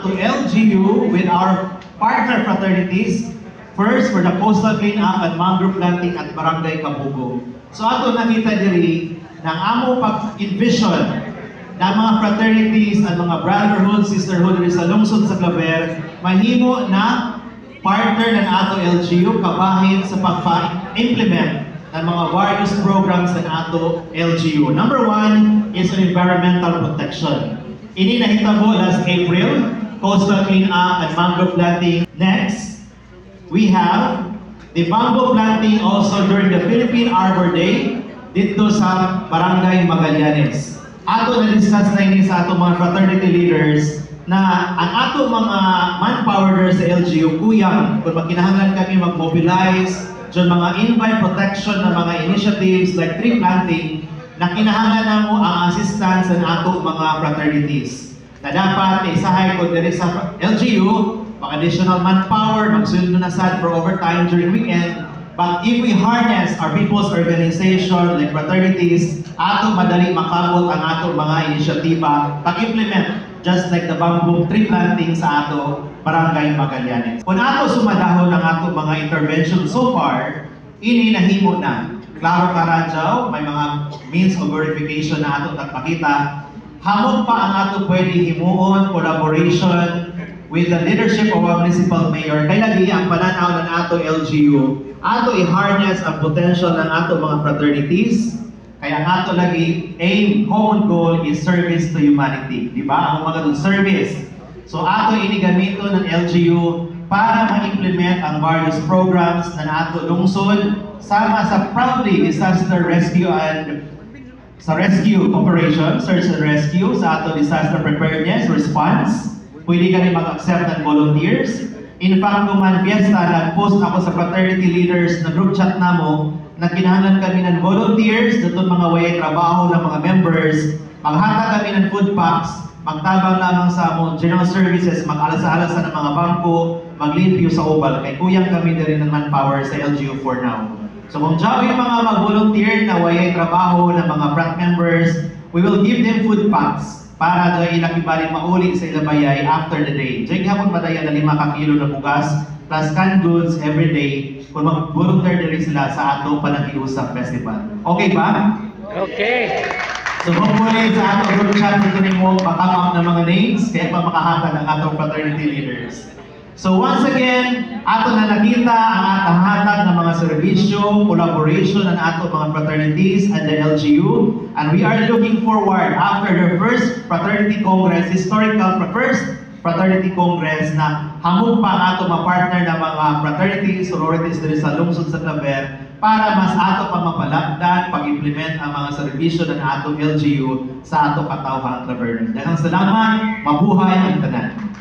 To LGU with our partner fraternities. First, for the coastal cleanup and mangrove planting at Barangay Kabugo. So ato nakita diri ng amo pag-envision ng mga fraternities at mga brotherhood, sisterhood diri sa lungsod sa Claver, mahimo na partner ng ato LGU kabahin sa pag-implement ng mga various programs ng ato LGU. Number one is on environmental protection. Ini nahitabo last April, coastal cleanup and mangrove planting. Next, we have the bamboo planting also during the Philippine Arbor Day dito sa Barangay Magallanes. Ato na-discuss na ini sa ato mga fraternity leaders na ang ato mga manpower sa LGU kuyang kung magkinahanglan kami mag-mobilize dyan mga invite protection na mga initiatives like tree planting na kinahanglan na mo ang assistance ng ato mga fraternities. Na dapat isahay ko diri sa LGU, additional manpower, magsulod na sad for overtime during weekend. But if we harness our people's organization like fraternities, ato madali makabot ang ato mga inisyatiba pag-implement just like the bamboo tree planting sa ato Barangay Magallanes. Kung ato sumadahon ang ato mga intervention so far, ini nahimo na. Klaro karadyaw, may mga means of verification na ato nagpakita. Hamon pa ang ato pwede himuon, collaboration with the leadership of our municipal mayor. Kaya lagi ang pananaw ng ato LGU, ato i-harness ang potential ng ato mga fraternities. Kaya ang ato lagi aim, common goal is service to humanity. Diba? Ang mga service. So ato inigamito ng LGU para ma-implement ang various programs ng ato lungsod sama sa proudly disaster rescue and sa rescue operation, search and rescue, sa ato disaster preparedness, response. Pwede ka rin mag-accept ng volunteers. In fact, kung man fiesta, nag-post ako sa fraternity leaders na group chat namo na kinahanglan kami ng volunteers, datong mga way trabaho ng mga members, maghatag kami ng food packs, magtabang lamang sa among general services, mag-alasa-alasa ng mga bangko, maglimpyo sa ubal, kay kuyang kami na rin ng manpower sa LGU for now. So kung dyan yung mga mag-volunteer na way trabaho ng mga frat members, we will give them food packs para dyan ilakibali mauli sa ilabayay after the day. Dyan hapon madaya na 5 kilo na bugas plus canned goods every day kung mag-volunteer din sila sa atong Panagiusap Festival. Okay ba? Okay. So hopefully sa atong group chat dito rin mo makakap ng mga names kaya pa makahatag ang atong fraternity leaders. So once again, ato na nakita ang atahatag ng mga serbisyo, collaboration ng ato mga fraternities and the LGU, and we are looking forward after the first fraternity congress, historical first fraternity congress na hamon pa ang ato mga partner ng mga fraternities, sororities dito sa lungsod sa Claver para mas ato pa mapalagdan, pag-implement ang mga serbisyo ng ato LGU sa ato katawhang Claver. Daghang salamat, mabuhay ang tanan.